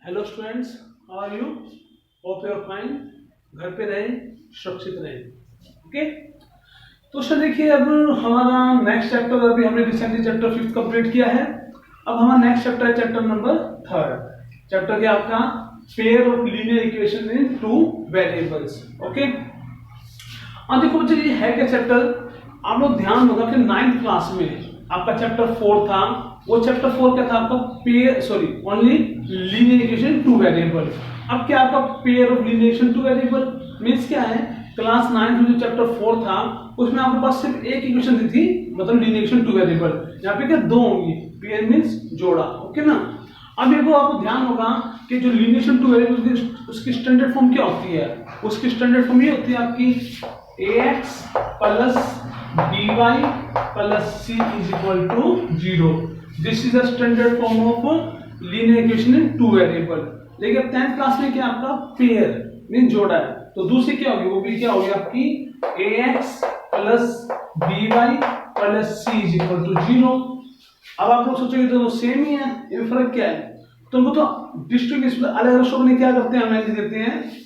Hello students, how are you? Hope you are fine. घर पे रहें, सुरक्षित रहें। ओके, तो सर देखिए, अब हमारा नेक्स्ट चैप्टर, अभी हमने रिसेंटली चैप्टर 5 कंप्लीट किया है। अब हमारा नेक्स्ट चैप्टर है चैप्टर नंबर 3। चैप्टर क्या आपका? Pair of linear equation in two variables. Okay, अब देखो बच्चे, ये है क्या चैप्टर? आप लोग ध्यान होगा कि 9th क्लास में आपका चैप्टर 4 था। वो चैप्टर 4 क्या था आपका? Only linear equation two variable. अब क्या आपका pair of linear equation two variable means क्या है? क्लास 9 में जो चैप्टर 4 था उसमें आपके पास सिर्फ एक इक्वेशन दी थी, मतलब लीनियर इक्वेशन टू वेरिएबल। यहाँ पे क्या दो होंगी? पेयर मींस जोड़ा। ओके ना। अब देखो, आपको ध्यान होगा कि जो लीनियर इक्वेशन टू वेरिएबल उसकी स्टैंडर्ड फॉर्म क्या होती है? उसकी स्टैंडर्ड फॉर्म ये होती है आपकी ax plus by plus c is equal to 0. This is the standard form of linear equation in two variable. लेकिन अब 10th क्लास में क्या आपका पेयर मीन जोड़ा है, तो दूसरी क्या होगी? वो भी क्या होगी आपकी ax plus by plus c is equal to 0. अब आप लोग सोचोगे दोनों सेम ही है, ये फर्क क्या है? तो उनको तो डिस्ट्रीब्यूशन अलग अलग शब्द में क्या करते हैं, हम देते हैं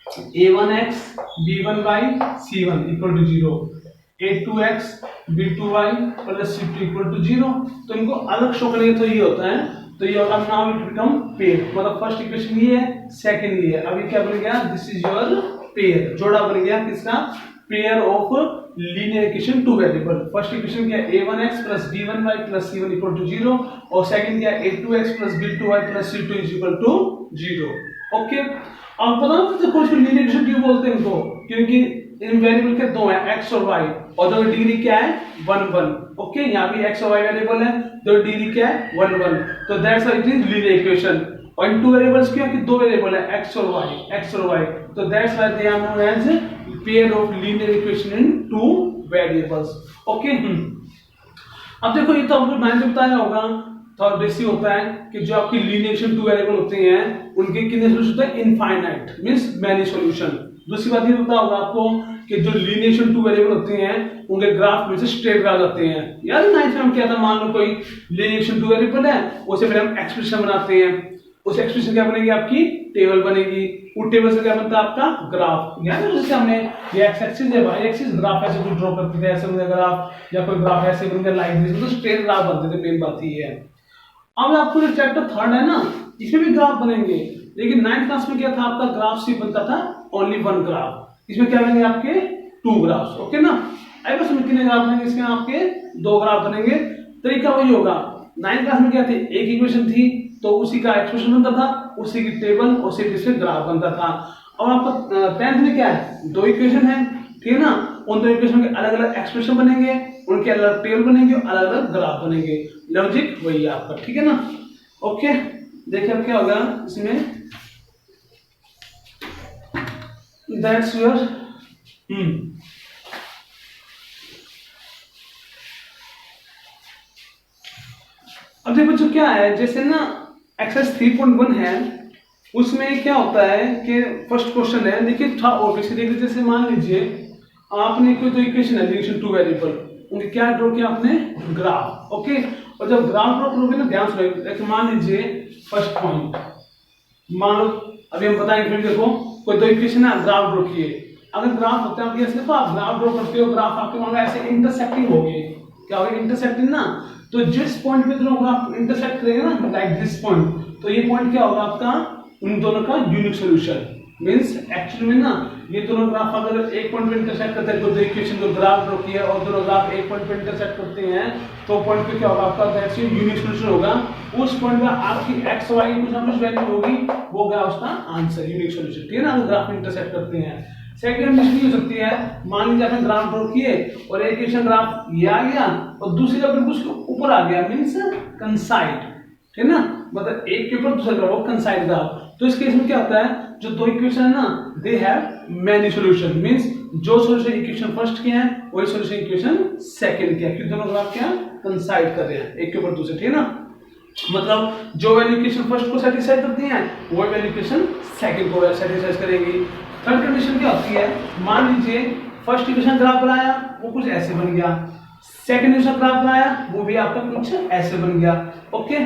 a1x b1y c1 equal to 0, a2x b2y plus c2 equal to 0। तो इनको अलग शो करेंगे तो ये होता है, तो ये होगा नाउ इट बिकम पेयर। मतलब फर्स्ट इक्वेशन ये है, सेकंड ये है। अभी क्या बन गया? दिस इज योर पेयर, जोड़ा बन गया किसका? Pair of linear equation two variable. First equation क्या? a1x plus b1y plus c1 equal to 0, और सेकंड क्या? a2x plus b2y plus c2 is equal to 0। Okay, अब पता है कुछ लीनियर इक्वेशन क्यों बोलते हैं इनको? क्योंकि इन वेरिएबल के दो हैं, x और y, और जो डिग्री क्या है? 1 1। ओके, यहाँ भी x और y वेरिएबल है, तो डिग्री क्या है? 1 1। तो that's why it is linear equation. और इन टू वेरिएबल्स क्या कि दो वेरिएबल है, x और y, तो that's why they are known as pair of linear equation in two variables. Okay, अब देखो, ये तो हमको मैंने बताया होगा, थोड़ा बेसिक होता है कि जो आपकी लीनियर इक्वेशन टू वेरिएबल होते हैं उनके कितने सॉल्यूशन होते हैं? Infinite means many solution. दूसरी बात ये पता होगा आपको कि जो लीनियर इक्वेशन टू वेरिएबल होते हैं उनके ग्राफ में से स्ट्रेट ग्राफ आते हैं। यार 9th में हम क्या था, मान लो कोई लीनियर इक्वेशन टू वेरिएबल है, उससे पहले हम एक्सप्रेशन बनाते हैं। उस एक्सप्रेशन क्या बनेगी? आपकी टेबल बनेगी। उस टेबल से क्या बनता है? आपका ग्राफ। याद है जैसे हमने ये एक्स एक्सिस है, वाई एक्सिस, ग्राफ ऐसे कुछ ड्रॉ करते थे, ऐसे बनेगा ग्राफ, या कोई ग्राफ ऐसे बन गया लाइक दिस, तो स्ट्रेट ग्राफ बनते थे। मेन बात ये है। अब आपको जो चैप्टर 3 है ना, इसमें भी ग्राफ बनेंगे, लेकिन 9th क्लास में क्या था आपका? ग्राफ सिर्फ बनता था ओनली 1 ग्राफ। इसमें क्या बनेंगे? आपके 2 ग्राफ्स। ओके ना। आई बस कितने ग्राफ बनेंगे? इसमें आपके 2 ग्राफ बनेंगे। तरीका वही होगा। 9th क्लास में क्या थी? एक इक्वेशन थी, तो उसी का एक्सप्रेशन बनता था, उसी की टेबल, उसी के ग्राफ बनता था। और आपका 10th में क्या है? 2 इक्वेशन है, ठीक है ना। उन 2 इक्वेशन के अलग अलग एक्सप्रेशन बनेंगे, उनके अलग टेबल बनेंगे, अलग अलग ग्राफ बनेंगे। लॉजिक वही है आपका, ठीक है ना। ओके, देखिए अब क्या होगा इसमें, दैट्स योर अब देखो बच्चों क्या है, जैसे ना एक्सरसाइज 3.1 है, उसमें क्या होता है कि फर्स्ट क्वेश्चन है, देखिए देखिए जैसे मान लीजिए आपने कोई तो इक्वेशन है लीनियर टू वेरिएबल, उनके क्या ड्रॉ किया आपने? ग्राफ। ओके, और जब ग्राफ ड्रॉ करोगे ना, ध्यान से मान लीजिए फर्स्ट पॉइंट, मान लो अभी हम बताएंगे, फिर देखो कोई तो इक्वेशन है, ग्राफ ड्रॉ किए। अगर ग्राफ होता है तो आप ग्राफ ड्रॉ करते हो, ग्राफ आपके मान लो ऐसे इंटरसेक्टिंग हो गए, क्या हो गया? इंटरसेक्टिंग ना। तो जिस पॉइंट पे दोनों ग्राफ इंटरसेक्ट करेंगे ना, लाइक दिस पॉइंट, तो ये पॉइंट क्या होगा आपका? उन दोनों का यूनिक सॉल्यूशन। मींस एक्चुअली में ना, ये दोनों ग्राफ अगर एक पॉइंट पे इंटरसेक्ट करते हैं, तो इक्वेशन को ग्राफ ड्रॉ किया और दोनों ग्राफ एक पॉइंट पे इंटरसेक्ट करते हैं, तो पॉइंट पे क्या होगा आपका? दैट्स योर यूनिक सॉल्यूशन होगा। उस पॉइंट पे आपकी एक्स वाई की कुछ ना कुछ वैल्यू होगी, वो होगा उसका आंसर, यूनिक सॉल्यूशन, ठीक है ना। ग्राफ इंटरसेक्ट करते हैं। सेकंड कंडीशन हो सकती है, मान लीजिए आपने ग्राफ ड्रॉ किए और एक इक्वेशन ग्राफ ये आ गया और दूसरी का बिल्कुल उसके ऊपर आ गया, मींस कंसाइड, ठीक है ना। मतलब एक के ऊपर दूसरा ग्राफ, कंसाइड ग्राफ। तो इस केस में क्या होता है, जो दो इक्वेशन है ना, they have many solution, means जो सॉल्यूशन इक्वेशन फर्स्ट के हैं वही सॉल्यूशन इक्वेशन सेकंड के हैं, क्योंकि दोनों ग्राफ क्या कंसाइड कर रहे हैं एक के ऊपर दूसरे, ठीक है ना। मतलब जो वैल्यू इक्वेशन फर्स्ट को सेटिस्फाई करती है वो वैल्यू इक्वेशन सेकंड को सेटिस्फाई करेगी। थर्ड कंडीशन क्या होती है, मान लीजिए फर्स्ट इक्वेशन ग्राफ बनाया वो कुछ ऐसे बन गया, सेकंड इक्वेशन ग्राफ बनाया वो भी आपका कुछ ऐसे बन गया। ओके,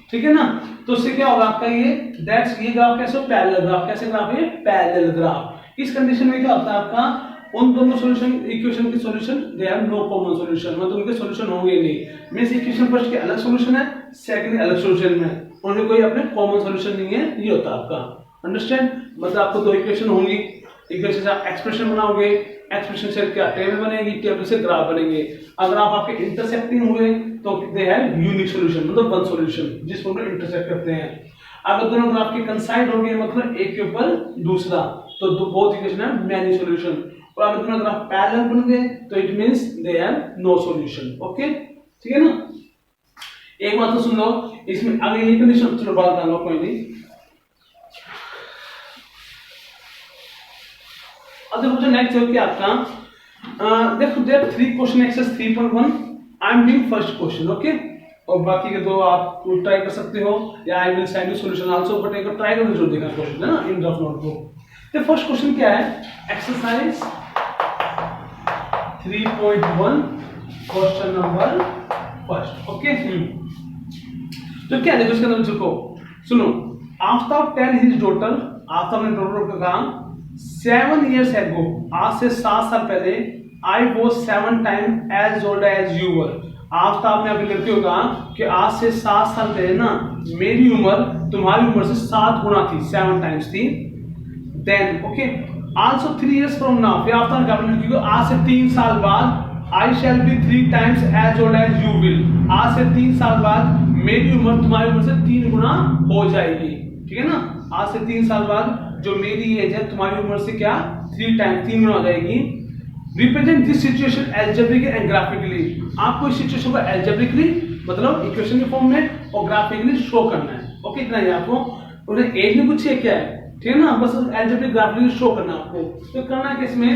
ठीक है ना। तो उससे क्या होगा आपका ये ग्राफ कैसे पैरेलल ग्राफ, कैसे ग्राफ है पैरेलल ग्राफ। इस कंडीशन में क्या होता है आपका उन दोनों सॉल्यूशन इक्वेशन के solution they have no common solution, मतलब उनके सॉल्यूशन होंगे नहीं। मींस इक्वेशन फर्स्ट के अलग सॉल्यूशन है, सेकंड अलग सॉल्यूशन में, उनमें कोई अपने कॉमन सॉल्यूशन नहीं है, ये होता है आपका। अंडरस्टैंड, मतलब आपको दो इक्वेशन होंगी, इक्वेशन से आप एक्सप्रेशन बनाओगे, एक्सप्रेशन से क्या टेबल बनेगी, टेबल से ग्राफ बनेंगे। अगर आप आपके इंटरसेक्टिंग हुए तो दे हैव यूनिक सॉल्यूशन, मतलब वन सॉल्यूशन जिसको हम इंटरसेक्ट करते हैं। अगर दोनों ग्राफ के कंसाइड हो गए, मतलब एक के ऊपर दूसरा, तो बोथ इक्वेशन है मैनी सॉल्यूशन। और अगर दोनों ग्राफ पैरेलल बन गए तो it means they have no solution. Okay, ठीक है ना। एक बात तो सुन लो, इसमें अगर ये कंडीशन, चलो बात कर लो, कोई नहीं। अब देखो जो नेक्स्ट है क्या आपका, देखो there 3 question exercise 3.1, I am doing first question, okay. और बाकी के दो आप ट्राई कर सकते हो, या I will send you solution also, but एक ट्राई करके जरूर देखना क्वेश्चन, है ना, इन रफ नोटबुक। तो फर्स्ट क्वेश्चन क्या है, exercise 3.1 question number first, okay. तो क्या है, इसके अंदर देखो, सुनो। Aftab tell his daughter, Aftab ने डॉटर को कहा 7 years ago, आज से 7 साल पहले, I was 7 times as old as you were। Aftab ने अपनी लड़की को कहा कि आज से 7 साल पहले ना मेरी उम्र तुम्हारी उम्र से 7 गुना थी, 7 times थी। Then, okay, also 3 years from now, फिर आफ्ताब ने कहा अपनी लड़की को आज से 3 साल बाद I shall be 3 times as old as you will। आज से 3 साल बाद मेरी उम्र तुम्हारी उम्र से 3 गुना हो जाएगी, ठीक है ना। आज से 3 साल बाद जो मेरी एज है तुम्हारी उम्र से क्या 3 गुना हो जाएगी। Represent this situation algebraically and graphically, आपको इस सिचुएशन को एल्जेब्रिकली मतलब इक्वेशन के फॉर्म में और ग्राफिकली शो करना है। ओके, इतना ही आपको। उन्हें एज में पूछिए क्या है, ठीक है ना, बस एल्जेब्रिक ग्राफिकली शो करना है आपको। तो करना है किसमें,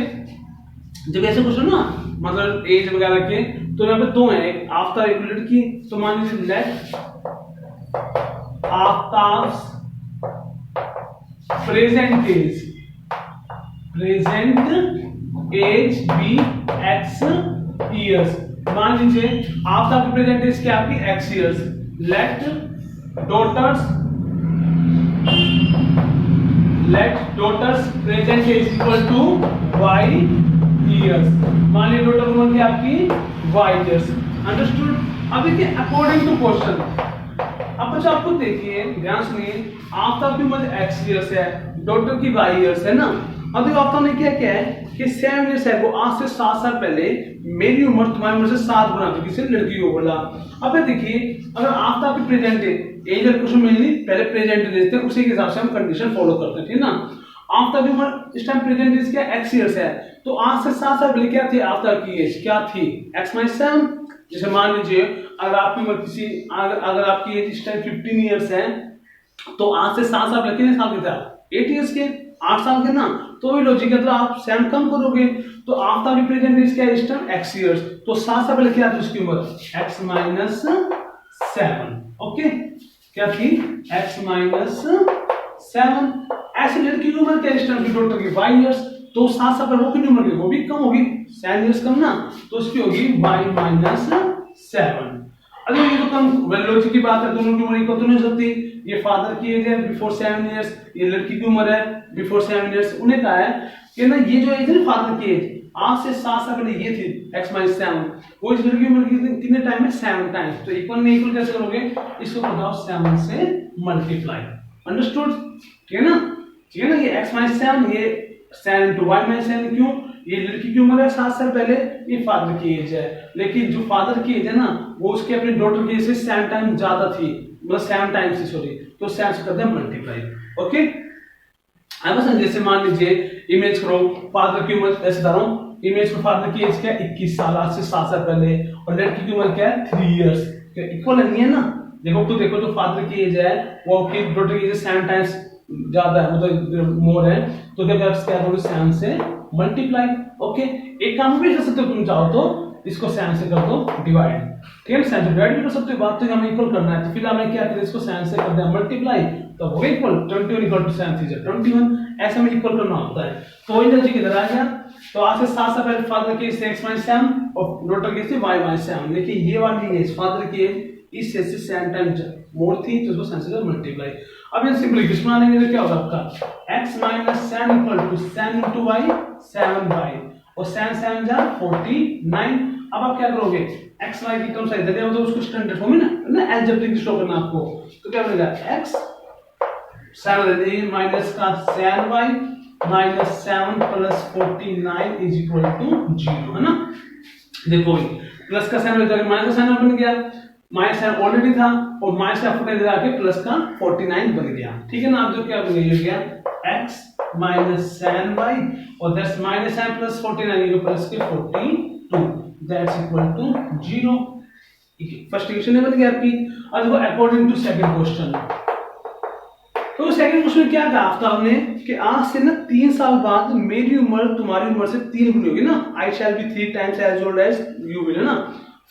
जब ऐसे क्वेश्चन ना मतलब एज वगैरह के, तो यहाँ पे दो है, एक आफ्ताब एक लड़की, तो मान लीजिए let Aftab's present age be x years. मान लीजिए आफ्ताब की प्रेजेंट एज क्या आपकी x years. Let daughter's present age equal to y years. मान लीजिए डॉटर उम्र क्या आपकी y इयर्स। अंडरस्टूड। अब देखिए अकॉर्डिंग टू क्वेश्चन, अब बच्चा आपको देखिए ध्यान सुनिए, आफ्ताब की उम्र x इयर्स है, डॉटर की y इयर्स है ना। अब देखो आफ्ताब ने क्या है कि 7 years ago, आज से 7 साल पहले मेरी उम्र तुम्हारी उम्र से 7 गुना थी, किसी लड़की को बोला। अब देखिए अगर आफ्ताब की प्रेजेंट एज और क्वेश्चन में नहीं पहले प्रेजेंट देते हैं, उसी के हिसाब से हम कंडीशन फॉलो करते हैं, ठीक है ना। आफ्ताब की उम्र इस टाइम प्रेजेंट एज क्या x इयर्स है, तो आज से 7 साल पहले क्या थी आफ्ताब की एज, क्या थी x - 7। जैसे मान लीजिए अगर आपकी उम्र अगर आपकी एज इस टाइम 15 इयर्स है, तो आज से 7 साल पहले कितने साल के थे, 8 इयर्स के, 8 साल के ना। तो ये लॉजिक है, तो आप 7 कम करोगे तो आफ्ताब की प्रेजेंट एज क्या है इस टाइम x इयर्स, तो 7 साल पहले क्या थी उसकी उम्र x - 7। ओके, क्या थी x - 7। ऐसे लड़की की उम्र क्या इस टाइम की डॉटर की y इयर्स, तो 7 साल पहले वो कितनी उम्र की, वो भी कम होगी, 7 इयर्स कम ना, तो उसकी होगी y - 7। अगर ये तो कम लॉजिक की बात है, दोनों की उम्र इक्वल तो नहीं हो सकती। ये फादर की एज है बिफोर 7 इयर्स, ये लड़की की उम्र है बिफोर 7 इयर्स। उन्हें कहा है कि ना ये जो एज है फादर की एज आज से 7 साल पहले ये थी x - 7, वो इस लड़की की उम्र कितने टाइम है 7 टाइम्स। तो इक्वल में इक्वल कैसे करोगे, इसको कर दो 7 से मल्टीप्लाई। अंडरस्टूड, ठीक है ना, ठीक है ना। ये x - 7 ये 7 into y - 7, क्यों, ये लड़की की उम्र है 7 साल पहले, ये फादर की एज है, लेकिन जो फादर की एज है ना वो उसके अपने डॉटर की एज से 7 टाइम ज्यादा थी, मतलब 7 टाइम्स थी, सॉरी, तो 7 से करते हैं मल्टीप्लाई। ओके, अब जैसे मान लीजिए इमेज करो फादर की उम्र, ऐसे धरो इमेज को, फादर की एज क्या 21 साल आज से 7 साल पहले, और लड़की की उम्र क्या है 3 इयर्स, इक्वल नहीं है ना। देखो तो देखो जो फादर की एज है वो आपकी डॉटर की एज से 7 टाइम्स ज्यादा है, मतलब मोर है, तो क्या करोगे 7 से मल्टीप्लाई। ओके, एक काम भी कर सकते हो, तुम चाहो तो इसको 7 से कर दो डिवाइड, ठीक है, 7 से डिवाइड भी कर सकते हो, बात तो हमें इक्वल करना है, तो फिर हमें क्या करें, इसको 7 से कर दें मल्टीप्लाई, तो वो इक्वल 21 इक्वल टू 7 3 21, ऐसा में इक्वल करना होता है। तो वही लॉजिक इधर आ गया। तो आज से 7 साल पहले फादर की एज x - 7 और डॉटर की एज y - 7, देखिए ये वाली एज फादर की एज इस सेंस से सेवन टाइम मोर थी तो उसको सेंस से मल्टीप्लाई। अब ये सिंपल इक्वेशन बना लेंगे तो क्या होगा आपका x minus 7 equal to 7 into y 7y और 7 7 जा 49। अब आप क्या करोगे x y की टर्म साइड दे तो उसको स्टैंडर्ड फॉर्म में ना अलजेब्रिक शो करना आपको, तो क्या बनेगा x 7 माइनस का 7y minus 7 plus 49 is equal to 0 है ना। देखो प्लस का साइन हो जाएगा माइनस का साइन बन गया, माइनस साइन ऑलरेडी था और माइनस का फुट आके प्लस का 49 बन गया, ठीक है ना। अब जो क्या बन गया x माइनस साइन y और दैट्स माइनस साइन प्लस 49 ये प्लस के 42 that's equal to 0। First equation बन गया आपकी। अब देखो अकॉर्डिंग टू सेकंड क्वेश्चन, तो सेकंड क्वेश्चन क्या कहा आपका हमने कि आज से ना 3 साल बाद मेरी उम्र तुम्हारी उम्र से 3 गुनी होगी ना, I shall be 3 times as old as you will, है ना।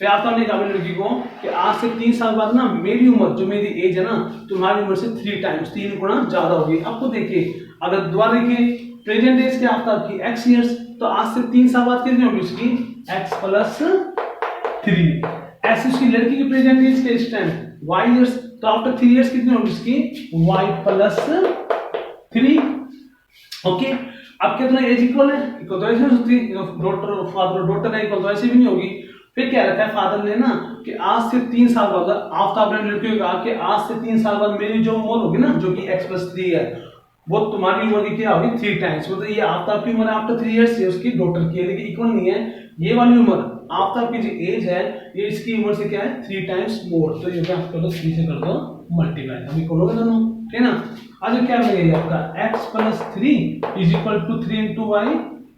फिर आपका हमने कहा लड़की को कि आज से 3 साल बाद ना मेरी उम्र जो मेरी एज है ना तुम्हारी उम्र से 3 टाइम्स 3 गुना ज्यादा होगी। आपको देखिए अगर दोबारा देखिए प्रेजेंट एज क्या आपका आपकी x इयर्स, तो आज से 3 साल बाद कितनी होगी उसकी x प्लस 3। ऐसे उसकी लड़की की प्रेजेंट एज के इस टाइम y इयर्स, तो आफ्टर 3 इयर्स कितनी होगी उसकी y प्लस 3। ओके अब कितना एज इक्वल है, इक्वल तो ऐसे नहीं होती, डॉटर फादर डॉटर है इक्वल तो ऐसे भी नहीं होगी। फिर क्या रखा है फादर ने ना कि आज से 3 साल बाद आफ्टर अपने लड़की को कहा कि आज से 3 साल बाद मेरी जो उम्र होगी ना जो कि x प्लस 3 है वो तुम्हारी उम्र की क्या होगी 3 टाइम्स, मतलब ये आपकी उम्र आफ्टर 3 इयर्स से उसकी डॉटर की है, लेकिन इक्वल नहीं है। ये वाली उम्र आफ्टर की जो एज है ये इसकी उम्र से क्या है 3 टाइम्स मोर, तो ये आप कर दो 3 से कर दो मल्टीप्लाई, अभी करोगे दोनों, ठीक है ना। आज क्या बनेगा आपका x plus 3 is equal to 3 into y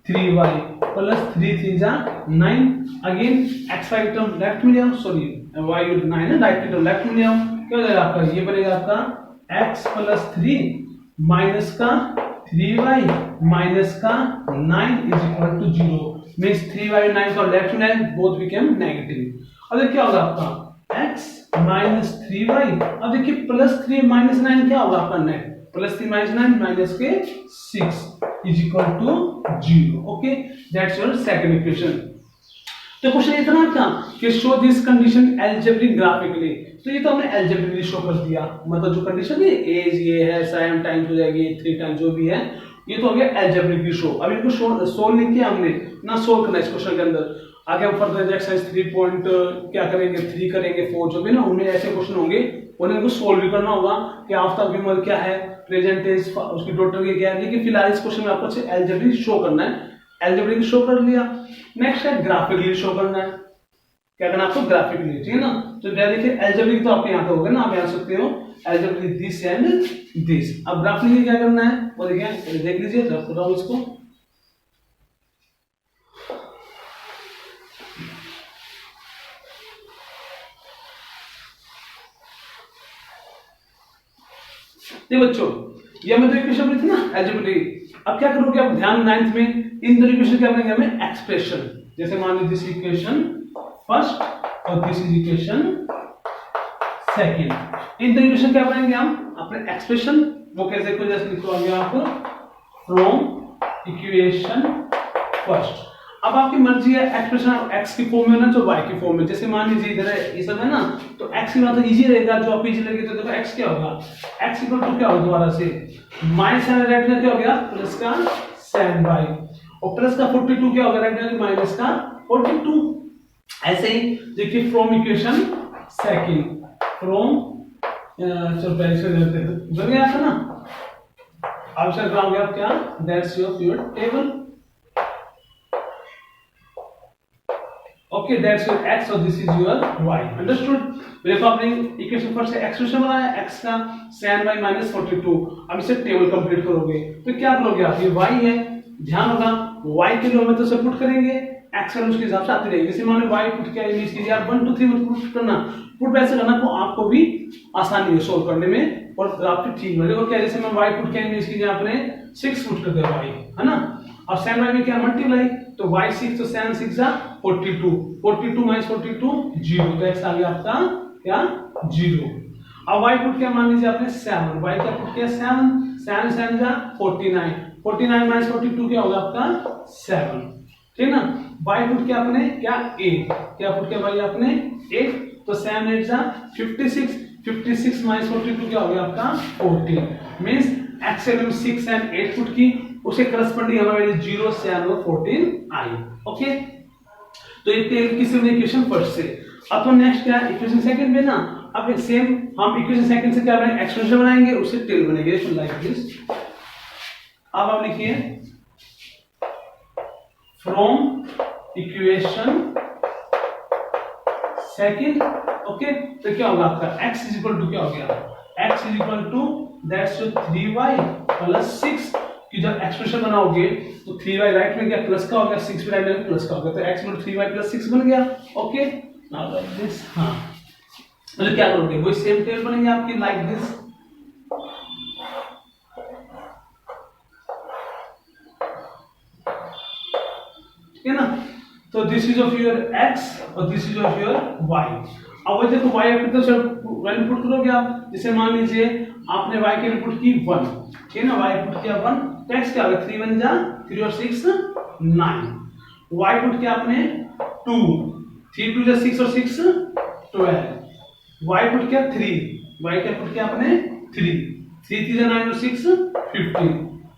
3y plus 3 3 जा 9। Again x right term left में ले आओ, सॉरी y 9 है राइट टर्म लेफ्ट में ले आओ, क्या हो जाएगा आपका ये बनेगा आपका x प्लस 3 माइनस का 3y माइनस का 9 is equal to 0 means 3y 9 का लेफ्ट में बोथ बिकम नेगेटिव। अब क्या होगा आपका x माइनस 3y, अब देखिए प्लस 3 माइनस 9 क्या होगा आपका नेट प्लस 3 माइनस 9 माइनस के 6 is equal to 0। Okay that's your second equation. तो क्वेश्चन इतना था कि show this condition algebraic graphically, तो ये तो हमने अलजेब्रिकली शो कर दिया, मतलब जो कंडीशन है एज ये है साइन टाइम्स हो जाएगी 3 टाइम्स जो भी है ये तो हो गया अलजेब्रिकली शो। अब इनको सोल्व नहीं किया हमने ना, सोल्व करना इस क्वेश्चन के अंदर। आगे हम फर्दर एक्सरसाइज 3 पॉइंट क्या करेंगे 3 करेंगे 4 जो भी ना उनमें ऐसे क्वेश्चन होंगे उन्हें इनको सोल्व भी करना होगा कि आफ्टर की उम्र क्या है प्रेजेंट एज उसकी डॉटर की क्या है, लेकिन फिलहाल इस क्वेश्चन में आपको अलजेब्रिक शो करना है। अलजेब्रिक शो कर लिया, नेक्स्ट है ग्राफिकली शो करना है। क्या करना आपको ग्राफिकली, ठीक है ना। तो देखिए अलजेब्रिक तो आपके यहाँ पे होगा ना, आप यहाँ सकते हो अलजेब्रिक दिस एंड दिस। अब ग्राफिकली क्या करना है वो देखिए देख लीजिए, ड्राफ्ट कर रहा हूं इसको। ये बच्चों ये हमें दो इक्वेशन मिली थी ना अलजेब्रिक। अब क्या करोगे आप ध्यान 9th में इन दोनों इक्वेशन क्या बनेंगे हमें एक्सप्रेशन, जैसे मान लीजिए दिस इक्वेशन फर्स्ट और दिस इज इक्वेशन सेकंड, इन दोनों इक्वेशन क्या बनाएंगे हम अपने एक्सप्रेशन। वो कैसे को जैसे लिखोगे आप फ्रॉम इक्वेशन फर्स्ट। अब आपकी मर्जी है एक्सप्रेशन x की फॉर्म में ना जो y की फॉर्म में, जैसे मान लीजिए इधर ये सब है ना तो x की बात तो इजी रहेगा, जो आप इजी लगे तो देखो x क्या होगा x इक्वल टू क्या होगा दोबारा से माइनस साइन राइट में क्या हो गया प्लस का sin y और प्लस का 42 क्या होगा राइट में माइनस का 42। ऐसे ही देखिए फ्रॉम इक्वेशन सेकंड फ्रॉम चलो पहले से लेते हैं बन गया था ना। अब सर क्या हो गया क्या that's your table. Okay, that's your x और this is your y. Understood? देखो आपने इक्वेशन फर्स्ट से एक्सप्रेशन बनाया x का sin y minus 42। अब इसे टेबल कंप्लीट करोगे तो क्या करोगे आप, ये y है, ध्यान होगा y के लिए हमें तो सब पुट करेंगे x वैल्यू उसके हिसाब से आती रहेगी। जैसे मान लो y पुट किया इमेज कीजिए आप 1 2 3 मत पुट करना, पुट वैसे करना तो आपको भी आसानी है सोल्व करने में और ग्राफ ठीक बने। देखो क्या जैसे मैं y पुट किया इमेज कीजिए आपने 6 पुट कर दिया y है ना, और sin y में क्या मल्टीप्लाई तो y 6 तो sin 6 जा 42 42 माइनस 42 0, तो x आ गया आपका क्या 0। अब y पुट किया मान लीजिए आपने 7, y का पुट किया 7 sin 7 जा 49 49 माइनस 42 क्या होगा आपका 7, ठीक है ना। y पुट किया आपने क्या 8, क्या पुट किया भाई आपने 8 तो 7 8 जा 56, 56 माइनस 42 क्या हो गया आपका 14। Means x value 6 and 8 put की, उसे करस्पॉन्डिंग हमारे वैल्यू 0 से 14 आई। ओके, तो ये टेल की सिर्फ इक्वेशन फर्स्ट से। अब तो नेक्स्ट क्या है, इक्वेशन सेकंड में ना, अब सेम हम इक्वेशन सेकंड से क्या बनाएंगे, एक्सप्रेशन बनाएंगे, उससे टेल बनेंगे लाइक दिस। अब आप लिखिए फ्रॉम इक्वेशन सेकंड। ओके, तो क्या होगा आपका x इज इक्वल टू क्या हो गया, x is equal to that's 3y plus 6 कि जब एक्सप्रेशन बनाओगे तो 3y राइट में क्या प्लस का हो गया, 6 राइट में प्लस का हो गया, तो x equal to 3y plus 6 बन गया। Okay, now like this. हाँ, मतलब क्या करोगे, वही सेम टेबल बनेंगे आपकी लाइक दिस। ठीक है ना, तो this is of your x और this is of your y। अब वो देखो y की तो वैल्यू पुट करोगे आप, जैसे मान लीजिए आपने y की वैल्यू पुट की 1, ठीक है ना, y पुट किया 1, तो x क्या होगा 3 1 जा 3 और 6 9, y पुट किया आपने 2, 3 2 जा 6 और 6 12, y पुट किया 3, y क्या पुट किया आपने 3 3 3 जा 9 और 6 15।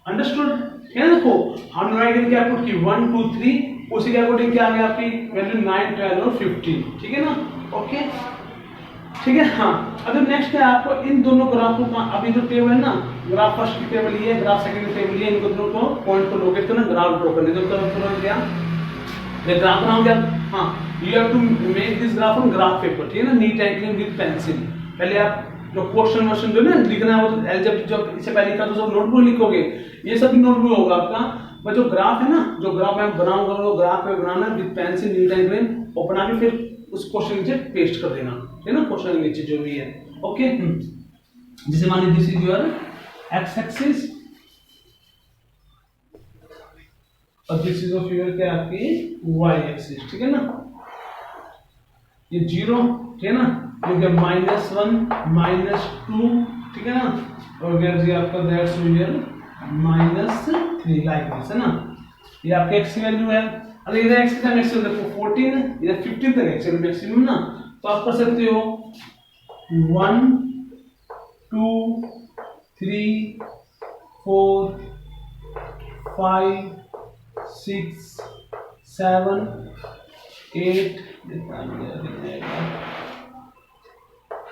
अंडरस्टूड, ठीक है ना। देखो हमने y की क्या पुट की 1 2 3, उसी के अकॉर्डिंग क्या आ गया आपकी वैल्यू 9 12 और 15। ठीक है ना, ओके, ठीक है। हाँ, अब नेक्स्ट है आपको इन दोनों ग्राफों का, अभी जो टेबल है ना, ग्राफ फर्स्ट की टेबल ये है, ग्राफ सेकंड की टेबल ये, इनको दोनों को पॉइंट को लोकेट करना, ग्राफ ड्रॉ करने। तो करो क्या, ये ग्राफ बनाओगे। हाँ, you have to make this graph on graph paper, ठीक है ना, neat and clean with pencil. पहले आप जो क्वेश्चन वर्शन जो ना लिखना है, वो अलजेब्रा जब इससे पहले लिखा तो सब नोटबुक लिखोगे, ये सब नोटबुक होगा आपका। बट जो ग्राफ है ना, जो ग्राफ मैं बनाऊंगा वो ग्राफ पे बनाना with pencil neat and clean, और बना के फिर उस क्वेश्चन नीचे पेस्ट कर देना, है ना, क्वेश्चन नीचे जो भी है। ओके, जैसे मान लीजिए this is your x axis और दिस इज ऑफ योर क्या आपकी वाई एक्सिस, ठीक है ना, ये 0, ठीक है ना, क्योंकि -1 -2, ठीक है ना, और फिर ये आपका दैट्स योर -3 लाइक दिस, है ना। ये आपका x की वैल्यू है। अगर इधर x का मैक्सिमम देखो 14 है, इधर 15 तक x का मैक्सिमम ना, तो आप कर सकते हो 1 2 3 4 5 6 7 8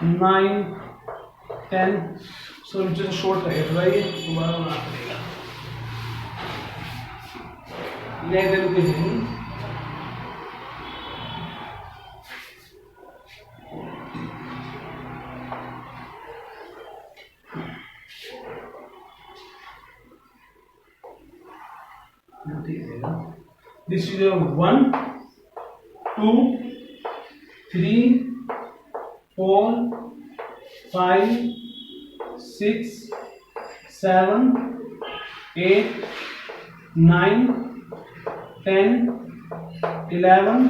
9 10। सो जो शॉर्ट रहेगा थोड़ा, ये दोबारा बनाना पड़ेगा। ले देन के नहीं, this is your 1 2 3 4 5 6 7 8 9 10 11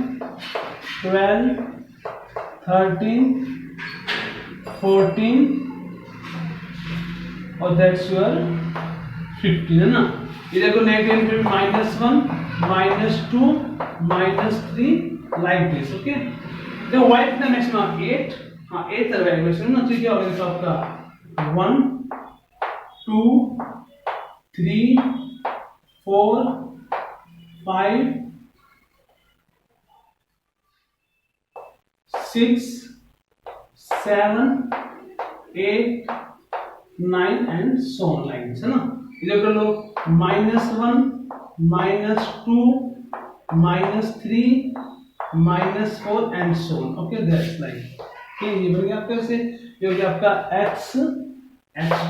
12 13 14 और दैट्स योर 15, है ना। ये देखो नेगेटिव पे -1 -2 -3 लाइक दिस। ओके, देखो y कितना मैक्सिमम 8, हाँ 8 तक रहेगा मैक्सिमम ना, तो क्या होगा इसका आपका 1 2 3 4 5 6 7 8 9 and so on like this, है ना। इधर कर लो -1 -2 -3 -4 and so on. Okay, that's like, ठीक है, ये बन गया आपका ऐसे। ये हो गया आपका x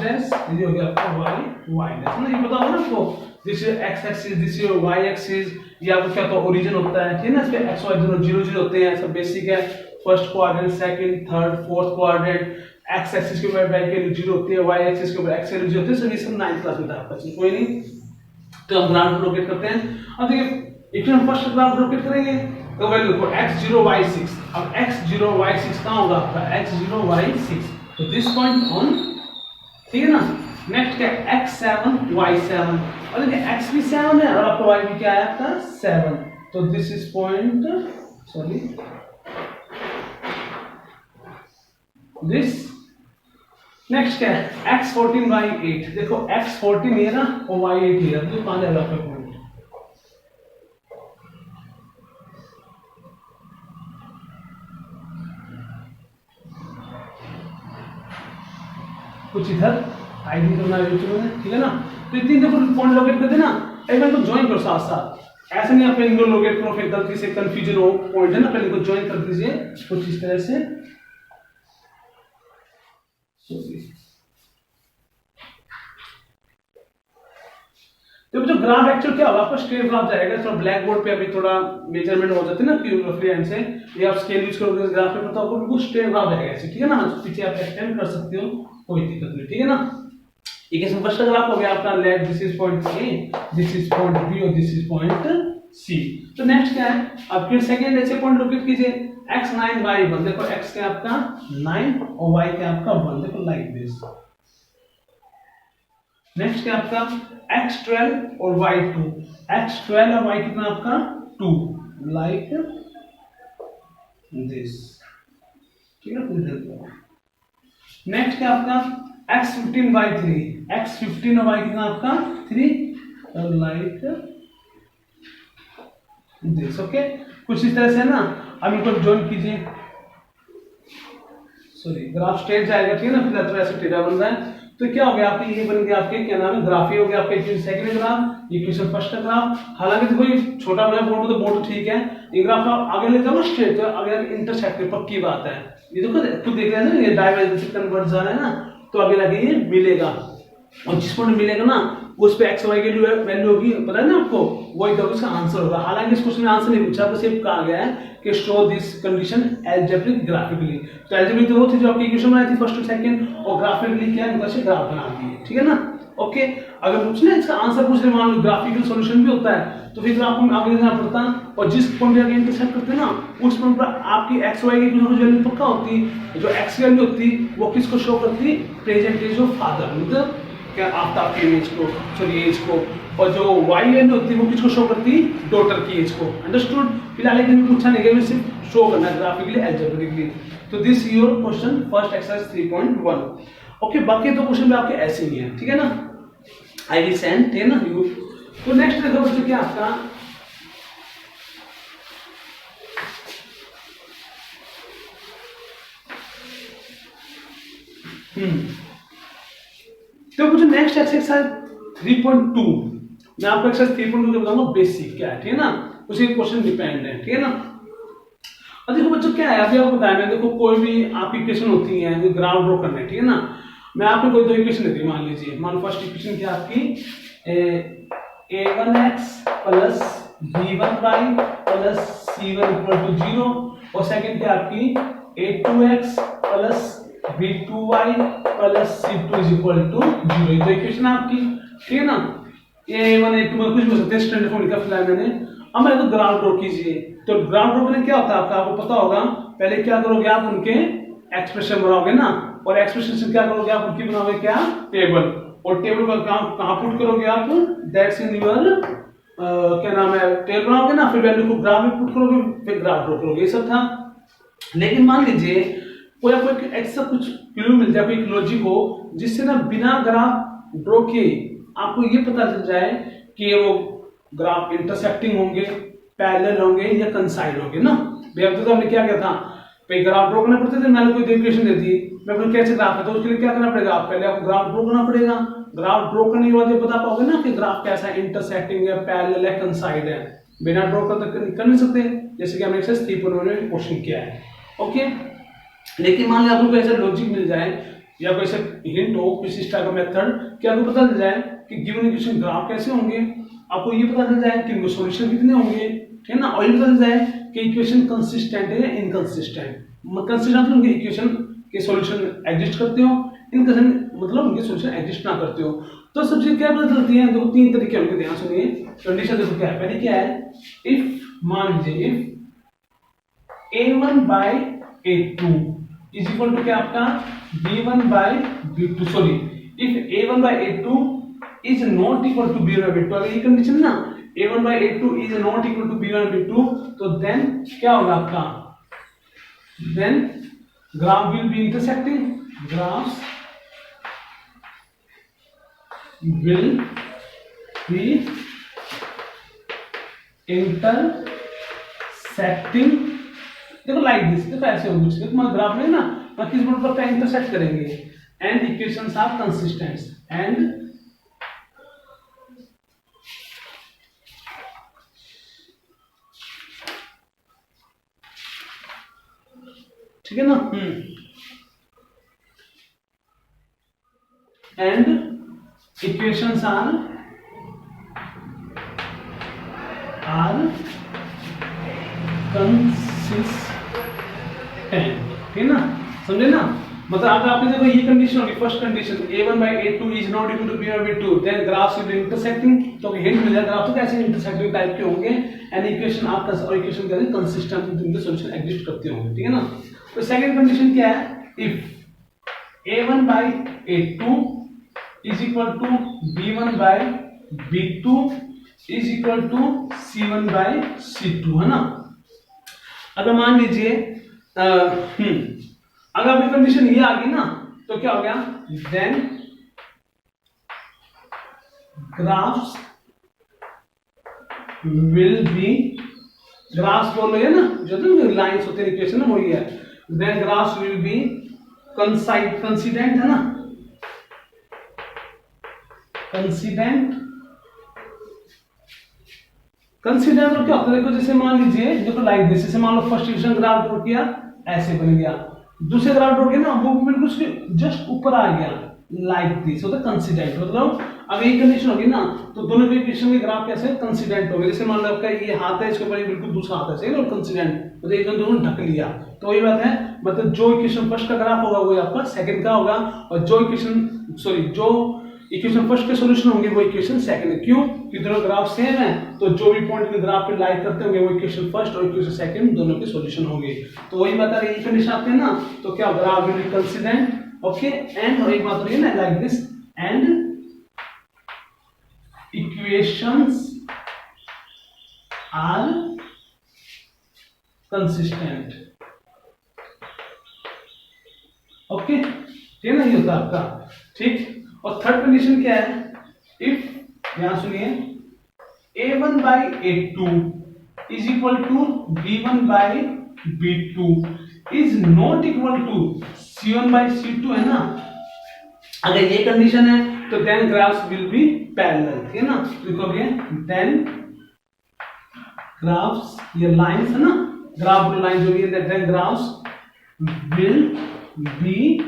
डैश, ये हो गया आपका y डैश, ना। ये पता होगा ना आपको, this is x axis, this is y axis, ये आपको क्या तो ओरिजिन होता है, ठीक है ना। इसके x y दोनों 0 0 होते हैं, सब बेसिक है। First quadrant, second, third, fourth quadrant, x axis के ऊपर y वैल्यू 0 होती है, y एक्सिस के ऊपर x वैल्यू 0 होती है। सो ये सब 9th क्लास में था आपका, कोई नहीं। तो हम ग्राफ लोकेट करते हैं। अब देखिए इक्वेशन फर्स्ट ग्राफ लोकेट करेंगे, तो वैल्यू को x0 y6। अब x0 y6 कहां होगा आपका, x0 y6, तो दिस पॉइंट ऑन, ठीक है ना। नेक्स्ट क्या x7 y7, और देखिए x भी 7 है और आपका y भी क्या है आपका 7, तो this is point, sorry this. Next क्या है, x14 बाई 8। देखो x14 ये ना और y8 ये, तो कहां जाएगा आपका पॉइंट? कुछ इधर आईडी करना है, ठीक है ना। तो ये तीन देखो पॉइंट लोकेट कर देना, एक बार इनको ज्वाइन करो साथ साथ। ऐसे नहीं आप इनको लोकेट करो फिर गलती से कंफ्यूजन हो पॉइंट है ना, पहले इनको ज्वाइन कर दीजिए कुछ इस तरह से। तो जो ग्राफ एक्चुअल क्या होगा, आपका स्ट्रेट ग्राफ जाएगा। थोड़ा ब्लैक बोर्ड पे अभी थोड़ा मेजरमेंट हो जाती है ना रफली हैंड से, ये आप स्केल यूज करोगे ग्राफ पे, तो आपको बिल्कुल स्ट्रेट ग्राफ जाएगा ऐसे, ठीक है ना। पीछे आप एक्सटेंड कर सकते हो, कोई दिक्कत नहीं, ठीक है ना। इक्वेशन फर्स्ट ग्राफ हो गया आपका, let this is point A, this is point B और दिस इज पॉइंट सी। तो नेक्स्ट क्या है, अब फिर सेकंड ऐसे पॉइंट लोकेट कीजिए, x9 y1। देखो x क्या आपका 9 और y क्या आपका 1, देखो लाइक दिस। नेक्स्ट क्या आपका x12 और y2, x12 और y कितना आपका 2, लाइक दिस, ठीक है। नेक्स्ट क्या आपका x15 by 3, x15 और y कितना आपका 3, लाइक दिस। ओके, कुछ इस तरह से है ना। अब इनको ज्वाइन कीजिए, सॉरी ग्राफ स्ट्रेट जाएगा, ठीक है ना, फिर तो ऐसे टेढ़ा बन रहा है। तो क्या हो गया आपके, ये बन गया आपके क्या नाम है, ग्राफ। ये हो गया आपके equation second graph, equation first graph. हालांकि देखो ये छोटा बना बोर्ड तो बोर्ड ठीक है, ये ग्राफ आप आगे ले जाओ स्ट्रेट, तो आगे इंटरसेक्ट पे पक्की बात है। ये देखो खुद देख रहे हैं ना, ये डाइवर्जेंस कन्वर्ट जा रहा है ना, तो आगे लगे ये मिलेगा, और जिस पॉइंट मिलेगा ना उस पे एक्स वाई की वैल्यू होगी, पता है ना आपको, वही तो उसका आंसर होगा। हालांकि इस क्वेश्चन में आंसर नहीं पूछा, बस ये कहा गया है कि show this condition algebraic graphically. तो एल्जेब्रिक तो वो थी जो आपकी इक्वेशन बनाई थी फर्स्ट और सेकंड, और ग्राफिकली क्या है, से ग्राफ बना दिए, ठीक है ना। ओके, अगर पूछना इसका आंसर पूछ रहे, मान लो ग्राफिकल सॉल्यूशन भी होता है, तो फिर आपको आगे जाना पड़ता, और जिस पॉइंट पे इंटरसेक्ट करते हैं ना उस पॉइंट पर आपकी एक्स वाई की कुछ वैल्यू पक्का होती, जो एक्स वैल्यू होती वो किसको शो करती, प्रेजेंट एज ऑफ फादर, मतलब क्या आफ्ताब की एज को, सॉरी एज को, और जो वाई वैल्यू होती है वो किसको शो करती, डॉटर की एज को। अंडरस्टूड। फिलहाल लेकिन पूछा नहीं गया, सिर्फ शो करना ग्राफिकली एल्जेब्रिकली। तो this your question first exercise 3.1। Okay, बाकी तो क्वेश्चन भी आपके ऐसे ही है, ठीक है ना। आई विल सेंड, ठीक है ना यू। तो नेक्स्ट देखो बच्चों क्या आपका तो कुछ नेक्स्ट एक्सरसाइज 3.2, मैं आपको एक्सरसाइज 3.2 बताऊंगा बेसिक क्या है, ठीक है ना, उसी क्वेश्चन डिपेंड है, ठीक है ना। अब देखो बच्चों क्या है, अभी आपको बताया मैं, देखो कोई भी आपकी इक्वेशन होती है, जो ग्राफ ड्रॉ करना है, ठीक है ना। मैं आपको कोई दो इक्वेशन देती हूँ, मान लीजिए, मान लो फर्स्ट इक्वेशन क्या आपकी a1x plus b1y plus c1 equal to 0, और सेकंड क्या आपकी a2x plus b2y plus c2 is equal to 0। ये तो इक्वेशन आपकी, ठीक है ना। a1 a2 में कुछ भी हो सकते हैं, स्टैंडर्ड फॉर्म लिखा फिलहाल मैंने। अब मैं तो ग्राफ ड्रॉ कीजिए, तो ग्राफ ड्रॉ करने क्या होता है आपको पता होगा। पहले क्या करोगे आप, उनके एक्सप्रेशन बनाओगे ना, और एक्सप्रेशन से क्या करोगे आप, उनकी बनाओगे क्या, टेबल, और टेबल का काम कहां पुट करोगे आप, दैट्स इन योर क्या नाम है, टेबल बनाओगे ना, फिर वैल्यू को ग्राफ में पुट करोगे, फिर ग्राफ ड्रॉ करोगे, ये सब था। लेकिन मान लीजिए कोई आपको एक ऐसा कुछ क्लू मिल जाए, कोई लॉजिक हो जिससे ना बिना ग्राफ ड्रॉ किए आपको ये पता चल जाए कि वो ग्राफ इंटरसेक्टिंग होंगे, पैरेलल होंगे या कंसाइड होंगे ना। बेहतर तो हमने क्या किया था, पे ग्राफ ड्रॉ करना पड़ते थे, मैंने कोई इक्वेशन दे दी, मैं बोल कैसे ग्राफ है, तो उसके लिए क्या करना पड़ेगा, पहले आपको ग्राफ ड्रॉ करना पड़ेगा। ग्राफ ड्रॉ करने के बाद ये बता पाओगे ना कि ग्राफ कैसा है, इंटरसेक्टिंग है, पैरेलल है, कंसाइड है। बिना ड्रॉ कर नहीं सकते, जैसे कि हमने एक्सरसाइज 3.1 में क्वेश्चन किया है। ओके, लेकिन मान लिया आपको ऐसा लॉजिक मिल जाए या कोई ऐसा हिंट हो, किसी टाइप का मेथड कि आपको पता चल जाए कि गिवन इक्वेशन ग्राफ कैसे होंगे, आपको ये पता चल जाए कि इनके सॉल्यूशन कितने होंगे, ठीक है ना, और ये पता चल जाए कि इक्वेशन कंसिस्टेंट है या इनकंसिस्टेंट। कंसिस्टेंट मतलब उनके इक्वेशन के सॉल्यूशन एग्जिस्ट करते हो, इनकंसिस्टेंट मतलब उनके सॉल्यूशन एग्जिस्ट ना करते हो। तो सबसे क्या पता चलती है, देखो तीन तरीके होंगे, ध्यान सुनिए। कंडीशन देखो क्या है, पहले क्या है, इफ मान लीजिए if a1 by a2 is equal to क्या आपका b1 by b2, sorry if a1 by a2 is not equal to b1 by b2, अगर ये कंडीशन ना a1 by a2 is not equal to b1 by b2, तो then क्या होगा आपका, then graph will be intersecting, graphs will be intersecting. देखो like this, देखो ऐसे हो कुछ, देखो ग्राफ में ना किस बोर्ड पर इंटरसेक्ट करेंगे, and equations are consistent, and ठीक है ना, एंड इक्वेशंस आर कंसिस्टेंट, ठीक है ना, समझे ना। मतलब अगर आपने देखो ये कंडीशन होगी, first condition a1/a2 is not equal to b/b2, then graphs will be intersecting, तो हिंट मिल जाएगा ग्राफ तो कैसे इंटरसेक्टिंग टाइप के होंगे, एंड इक्वेशन आपका और इक्वेशन कैसे कंसिस्टेंट इनके सॉल्यूशन एग्जिस्ट करते होंगे, ठीक है ना। तो सेकंड कंडीशन क्या है, if a1/a2 is equal to b1/b2 is equal to c1/c2, है ना। अगर मान लीजिए अगर आपकी कंडीशन ये आ गई ना, तो क्या हो गया, then graphs will be, graphs बोल रहे हैं ना, जो तो लाइंस होते हैं इक्वेशन में वही है, देन ग्राफ्स विल बी कंसिडेंट, है ना, कंसिडेंट क्या होता है, देखो जैसे मान लीजिए देखो लाइक दिस, जैसे मान लो फर्स्ट इक्वेशन ग्राफ ड्रॉ किया ऐसे बन गया, दूसरे ग्राफ ड्रॉ किया ना वो बिल्कुल जस्ट ऊपर आ गया लाइक दिस, होता है कंसिडेंट। मतलब अगर ये कंडीशन होगी ना तो दोनों के इक्वेशन के ग्राफ कैसे कंसिडेंट होंगे, जैसे मान लो आपका ये हाथ है, इसके ऊपर बिल्कुल दूसरा हाथ है, सही ना, कंसिडेंट, मतलब एक दोनों ढक लिया, तो वही बात है, मतलब जो इक्वेशन फर्स्ट का ग्राफ होगा वो आपका सेकंड का होगा, और जो इक्वेशन फर्स्ट के सॉल्यूशन होंगे वो इक्वेशन सेकंड। क्यों? कि दोनों ग्राफ सेम है, तो जो भी पॉइंट के ग्राफ पे लाई करते होंगे वो इक्वेशन फर्स्ट और इक्वेशन सेकंड दोनों के सॉल्यूशन होंगे। तो वही बता रही है कंडीशन आते हैं ना, तो क्या graph will be coincident, okay, and और एक बात हो रही है ना like this, and equations are consistent, okay, ये नहीं होता आपका, ठीक। और थर्ड कंडीशन क्या है, इफ, यहां सुनिए, a1/a2 is equal to b1/b2 is not equal to c1/c2, है ना। अगर ये कंडीशन है तो then graphs will be parallel, ठीक है ना, लिखोगे देन ग्राफ्स, ये लाइंस है ना, ग्राफ लाइन जो भी है, then graphs will be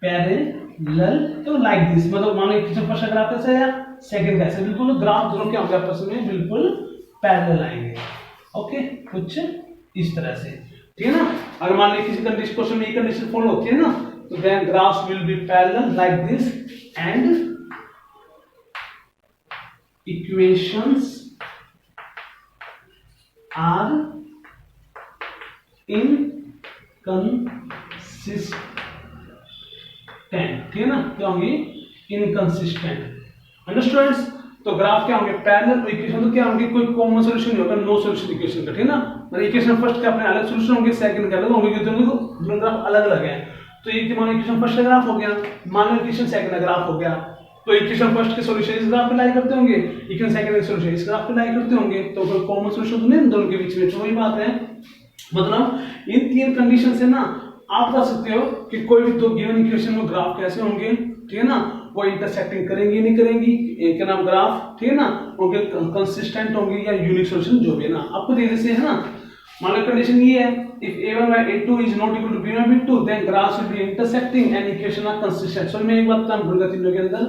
parallel, तो लाइक दिस, मतलब मान लो किसी फर्स्ट ग्राफ कैसे है, सेकंड कैसे, बिल्कुल ग्राफ दोनों के होंगे आपस में बिल्कुल पैरेलल आएंगे, ओके, कुछ इस तरह से, ठीक है ना। अगर मान लो किसी कंडीशन क्वेश्चन में ये कंडीशन फॉलो होती है ना, तो then graphs will be parallel like this, and equations are inconsistent, ठीक है ना, क्या होंगी, इनकंसिस्टेंट, अंडरस्टूडेंट्स। तो ग्राफ क्या होंगे पैरेलल, तो इक्वेशन तो क्या होंगे, कोई कॉमन सॉल्यूशन नहीं होगा, नो सॉल्यूशन इक्वेशन का, ठीक है ना, मतलब इक्वेशन फर्स्ट के अपने अलग सॉल्यूशन होंगे, सेकंड के अलग होंगे, क्योंकि दोनों ग्राफ अलग अलग हैं। तो ये मान लो इक्वेशन फर्स्ट का ग्राफ हो गया, मान लो इक्वेशन सेकंड का ग्राफ हो गया, तो इक्वेशन फर्स्ट के सॉल्यूशन इस ग्राफ पे लाई करते होंगे, इक्वेशन सेकंड के सॉल्यूशन इस ग्राफ पे लाई करते होंगे, तो कोई कॉमन सॉल्यूशन तो नहीं दोनों के बीच में, तो वही बात है। मतलब इन तीन कंडीशन से ना आप बता सकते हो कि कोई भी दो गिवन इक्वेशन में ग्राफ कैसे होंगे, ठीक है ना, वो इंटरसेक्टिंग करेंगी नहीं करेंगी, एक नाम ग्राफ, ठीक है ना, उनके कंसिस्टेंट होंगे या यूनिक सॉल्यूशन जो भी है ना, आपको देखने से है ना। मान लो कंडीशन ये है, if a1/a2 is not equal to b1/b2 then graphs will be intersecting and equation are consistent। सो मैं एक बात बताऊं भूल गया तीनों के अंदर,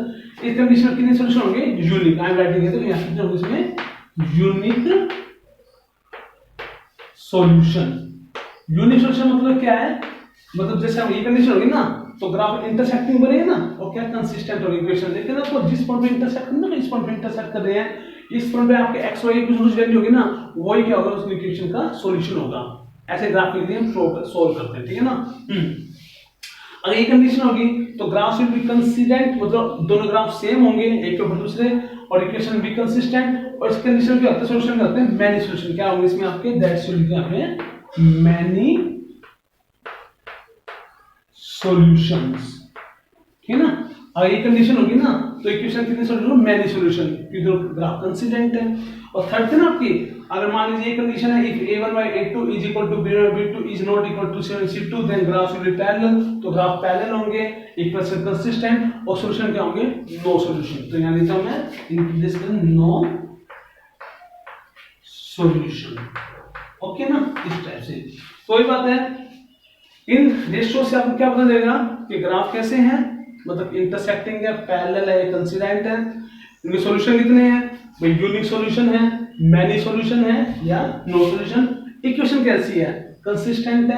इस कंडीशन कितने सॉल्यूशन होंगे, यूनिक, आई एम राइटिंग है, तो यहां कितने होंगे इसमें, यूनिक सॉल्यूशन। यूनिक सॉल्यूशन मतलब क्या है, मतलब जैसे हम ये कंडीशन होगी ना तो ग्राफ इंटरसेक्टिंग बनेगा ना, और क्या कंसिस्टेंट होगी इक्वेशन, लेकिन आपको जिस पॉइंट पे इंटरसेक्ट करना है, इस पॉइंट पे इंटरसेक्ट कर रहे हैं, इस पॉइंट पे आपके x y की कुछ वैल्यू होगी ना, वही क्या होगा उस इक्वेशन का सॉल्यूशन होगा। ऐसे ग्राफ के लिए हम सोल्व करते हैं, ठीक है ना। अगर ये कंडीशन होगी तो ग्राफ विल बी कंसिस्टेंट, मतलब दोनों ग्राफ सेम होंगे एक के ऊपर दूसरे, और इक्वेशन भी कंसिस्टेंट, और इस कंडीशन के सॉल्यूशन करते हैं मैनी सॉल्यूशन, क्या होंगे इसमें आपके, दैट्स विल बी आपने मैनी सॉल्यूशंस, ठीक है ना। अगर ये कंडीशन होगी ना तो इक्वेशन कितने सॉल्यूशन, मैनी सॉल्यूशन, क्योंकि ग्राफ कंसिस्टेंट है। और थर्ड है ना आपकी, अगर मान लीजिए ये कंडीशन है if a1 by a2 is equal to b1 by b2 is not equal to c1 then graph will be parallel, तो ग्राफ पैरेलल होंगे, इक्वेशन कंसिस्टेंट, और सॉल्यूशन क्या होंगे, नो सॉल्यूशन। तो यहां लिखता हूं मैं in this no solution, okay ना, इस टाइप से। कोई बात है, इन रेशियो से आपको क्या पता चलेगा कि ग्राफ कैसे हैं, मतलब इंटरसेक्टिंग है, पैरेलल है, कंसिस्टेंट है, इनके सॉल्यूशन कितने हैं, भाई यूनिक सॉल्यूशन है, मैनी सॉल्यूशन है या नो सॉल्यूशन, इक्वेशन कैसी है, कंसिस्टेंट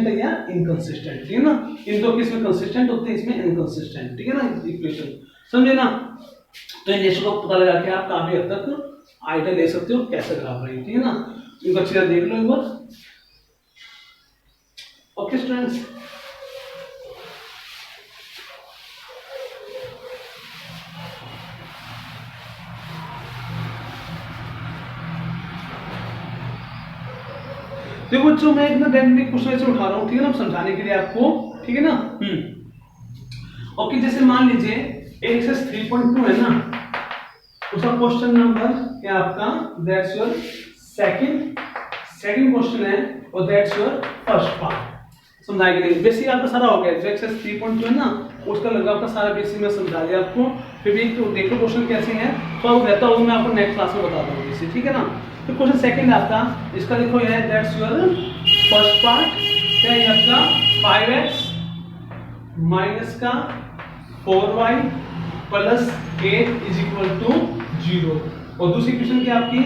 है या इनकंसिस्टेंट, ठीक है ना। इन दो केस में कंसिस्टेंट होते हैं, इसमें इनकंसिस्टेंट, ठीक है ना, इक्वेशन समझे ना। तो इन रेशियो को पता लगा के आप काफी हद तक आइडिया ले सकते हो कैसे ग्राफ रही, ठीक है ना। इनको अच्छी तरह देख लो एक बार, ओके स्टूडेंट्स। देखो बच्चों, मैं इतना डायनेमिक क्वेश्चन ऐसे उठा रहा हूँ, ठीक है ना, समझाने के लिए आपको, ठीक है ना। ओके, जैसे मान लीजिए एक्सेस 3.2 है ना, उसका क्वेश्चन नंबर क्या आपका, दैट्स योर सेकंड क्वेश्चन है, और दैट्स योर फर्स्ट पार्ट। समझाने के लिए बेसिक आपका सारा हो गया, जो एक्सेस 3.2 है ना, उसका लगा आपका सारा बेसिक में समझा दिया आपको। फिर भी देखो क्वेश्चन कैसे हैं, तो रहता हूँ मैं आपको नेक्स्ट क्लास में बता दूंगा इसे, ठीक है ना। तो क्वेश्चन सेकंड आपका, इसका देखो ये है, दैट्स योर फर्स्ट पार्ट, क्या है आपका 5x माइनस का 4y plus 8 is equal to 0, और दूसरी क्वेश्चन क्या आपकी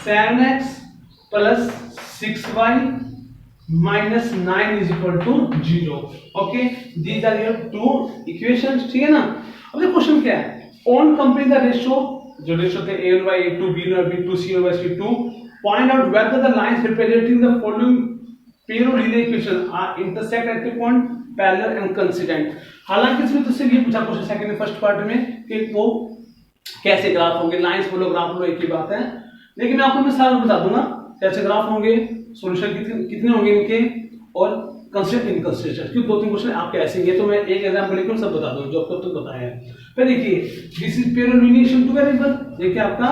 7x plus 6y minus 9 is equal to 0, okay, these are your two equations, ठीक है ना। अब ये क्वेश्चन क्या है, ऑन कंपेयर द रेशियो, जो रेशियो थे a1 by a2, b1 by b2, c1 by c2, point out whether the lines representing the following pair of linear equations are intersect at the point parallel and consistent। हालांकि इसमें तो सिर्फ ये पूछा question second में first part में कि वो कैसे ग्राफ होंगे, लाइंस बोलो ग्राफ बोलो एक ही बात है, लेकिन मैं आपको सारा बता दूंगा कैसे ग्राफ होंगे, सॉल्यूशन कितने होंगे इनके, और कंसिस्टेंट इनकंसिस्टेंट, क्योंकि दो तीन क्वेश्चन आपके ऐसे हैं, तो मैं एक एग्जांपल लेकर सब बता दूं जो आपको तो बताया है। फिर देखिए this is pair of linear equation two variable, देखिए आपका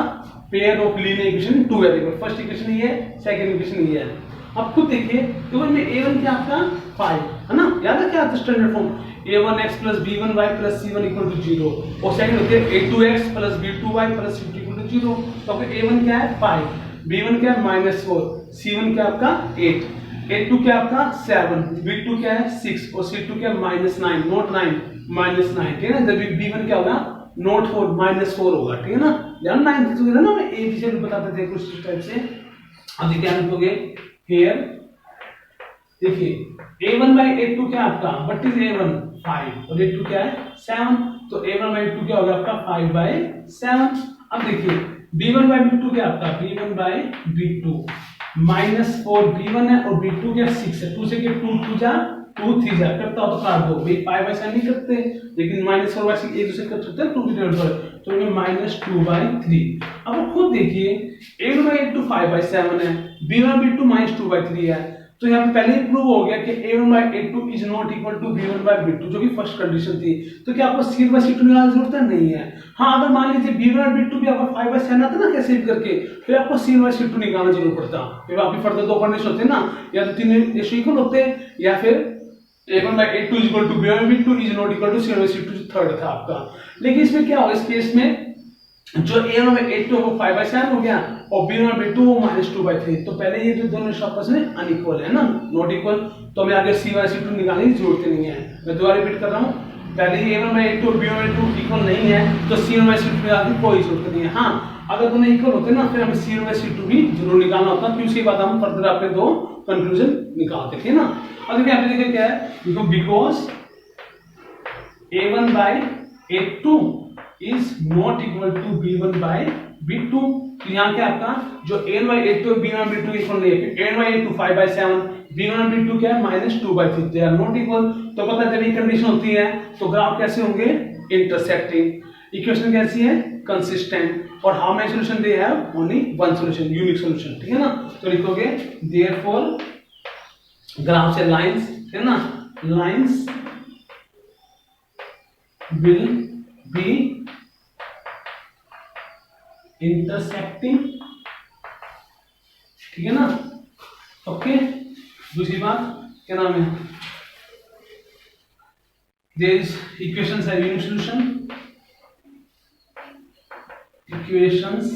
pair of linear equation two variable, first equation ये है, सेकंड इक्वेशन ये है। अब खुद देखिए, तो इसमें a1 क्या आपका 5 है ना, याद है क्या आता है standard form, a1x plus b1y plus c1 equal to 0, और सेकंड होती है a2x plus b2y plus c2 equal to 0। तो आपका a1 क्या है 5, b1 क्या है -4, c1 क्या आपका 8, a2 क्या आपका 7, b2 क्या है 6, और c2 क्या -9, नोट 9 -9, ठीक है ना। जब b1 क्या होगा नोट 4 -4 होगा, ठीक है ना, ध्यान 9 तो ना मैं ए बी से बताते थे कुछ इस टाइप से। अब देखिए आप लिखोगे हियर, देखिए a1 by a2 क्या आपका, व्हाट इज a1 5 और a2 क्या है 7, तो a1 by a2 क्या होगा आपका 5 by 7। अब देखिए b1 by b2 क्या आपका b1 by b2 -4 b1 है, और b2 क्या 6 है, 2 से क्या 2 2 जा 2 3 जा, करता हो तो काट दो भाई, 5 by 7 नहीं करते, लेकिन -4 by 6 एक दूसरे कर सकते हैं, 2 की जरूरत है, तो ये -2 by 3। अब खुद देखिए a1 by a2 5 by 7 है, b1 b2 -2 by 3 है, तो यहाँ पे पहले ही प्रूव हो गया कि a1 by a2 is not equal to b1 by b2, जो कि फर्स्ट कंडीशन थी। तो क्या आपको c1 by c2 निकालने की जरूरत है, नहीं है। हाँ, अगर मान लीजिए b1 और b2 भी आपका 5 by 7 आता ना कैसे भी करके, फिर आपको c1 by c2 निकालना जरूर पड़ता, फिर आपकी फर्दर दो कंडीशन होते हैं ना, या तो तीन रेशियो इक्वल होते हैं, या फिर a1 by a2 is equal to b1 by b2 is not equal to c1 by c2, third था आपका। लेकिन इसमें क्या होगा, इस केस में जो a1 by a2 वो 5 by 7 हो गया, और b1 by b2 वो -2 by 3, तो पहले ये जो दोनों आपस में अनइक्वल है ना, नॉट इक्वल, तो हमें आगे c1 by c2 निकालने की जरूरत नहीं है। मैं दोबारा रिपीट कर रहा हूँ, पहले ही a1 by a2 और b1 by b2 इक्वल नहीं है, तो c1 by c2 निकालने की कोई जरूरत नहीं है। हाँ, अगर दोनों इक्वल होते ना, फिर हमें c1 by c2 भी जरूर निकालना होता, फिर उसके बाद हम फर्दर अपने दो कंक्लूजन निकालते थे ना। अब देखिए यहाँ पे देखिए क्या है, देखो because a1 by a2 is not equal to b1 by b2, तो यहाँ क्या आपका जो a1 by a2 b1 by b2 equal नहीं है, a1 by a2 5 by 7, b1 by b2 क्या है -2 by 3, they are not equal। तो पता है जब ये कंडीशन होती है तो ग्राफ कैसे होंगे, इंटरसेक्टिंग, इक्वेशन कैसी है कंसिस्टेंट, और how many solution they have, only one solution, unique solution, ठीक है ना। तो लिखोगे देयरफॉर ग्राफ से लाइंस, है ना, लाइंस will be intersecting, ठीक है ना। ओके, दूसरी बात क्या नाम है, there is equations have unique solution, equations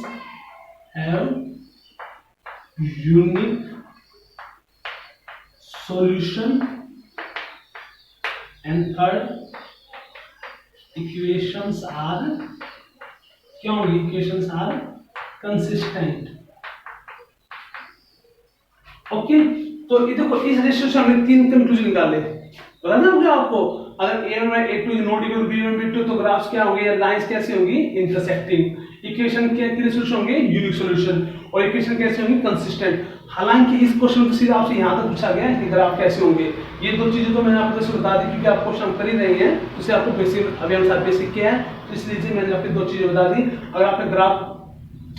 have unique solution, and third equations are क्या होंगे, equations are consistent। ओके, तो ये देखो इस रेशियो से हमने तीन कंक्लूजन निकाले, पता ना मुझे आपको, अगर a1 a2 is not equal to b1 b2 तो ग्राफ्स क्या होंगे या लाइंस कैसे होंगी, इंटरसेक्टिंग। इक्वेशन के कितने सॉल्यूशन होंगे, यूनिक सॉल्यूशन, और इक्वेशन कैसे होंगी, कंसिस्टेंट। हालांकि इस क्वेश्चन में तो सीधा आपसे यहां तक पूछा गया है कि ग्राफ कैसे होंगे, ये दो चीजें तो मैंने आपको जैसे बता दी क्योंकि आप क्वेश्चन कर ही रहे हैं, तो इससे आपको बेसिक अभी हम साथ बेसिक क्या है, तो इसलिए मैंने आपको दो चीजें बता दी। अगर आपने ग्राफ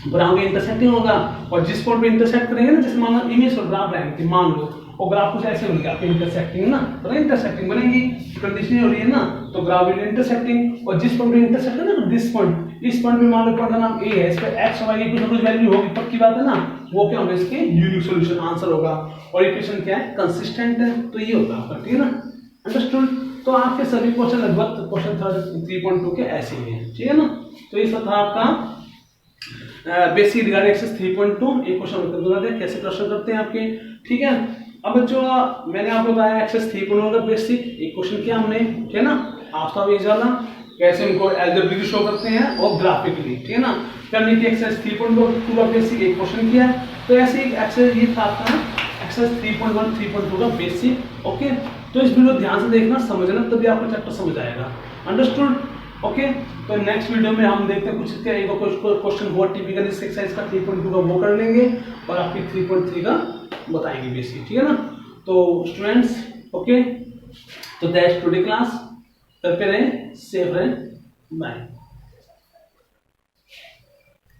बनाओगे इंटरसेक्टिंग होगा, और जिस पॉइंट पे इंटरसेक्ट करेंगे ना, जैसे मान लो इमेज और ग्राफ रहेंगे, मान लो और ग्राफ कुछ ऐसे होंगे आपके इंटरसेक्टिंग ना, तो इंटरसेक्टिंग बनेगी, कंडीशन हो रही है ना, तो ग्राफ विल इंटरसेक्टिंग, और जिस पॉइंट पे इंटरसेक्ट है ना, दिस पॉइंट, इस पॉइंट पे मान लो पॉइंट का नाम ए है, इस पे एक्स वाई की कुछ ना कुछ वैल्यू होगी, पक्की बात है ना, वो क्या होगा, इसके यूनिक सॉल्यूशन आंसर होगा, और इक्वेशन क्या है, कंसिस्टेंट है, तो ये होगा आपका, ठीक है ना, अंडरस्टूड। तो आपके सभी क्वेश्चन लगभग क्वेश्चन 3.2 के ऐसे ही हैं, ठीक है ना। तो ये सब था आपका बेसिक रिगार्डिंग एक्सरसाइज 3.2। एक क्वेश्चन उत्तर बता दें कैसे प्रश्न करते हैं आपके, ठीक है। अब जो मैंने आपको बताया एक्सरसाइज 3.1 का बेसिक एक क्वेश्चन किया हमने, ठीक है ना, आपका भी एग्जाम कैसे उनको अलजेब्रिकली शो करते हैं और ग्राफिकली, ठीक है ना। करने की एक्सरसाइज 3.2 का बेसिक एक क्वेश्चन किया, तो ऐसे एक एक्सरसाइज ये था आपका एक्सरसाइज 3.1 3.2 का बेसिक। ओके, तो इस वीडियो ध्यान से देखना, समझना, तभी आपको चैप्टर समझ आएगा, अंडरस्टूड। ओके, तो नेक्स्ट वीडियो में हम देखते हैं कुछ एक क्वेश्चन बहुत टिपिकल इस एक्सरसाइज का 3.2 का वो कर लेंगे, और आपकी 3.3 का बताएंगे बेसिक, ठीक है ना। तो स्टूडेंट्स, ओके, तो दैट्स टुडे क्लास, करते रहें, सेफ रहें, बाय।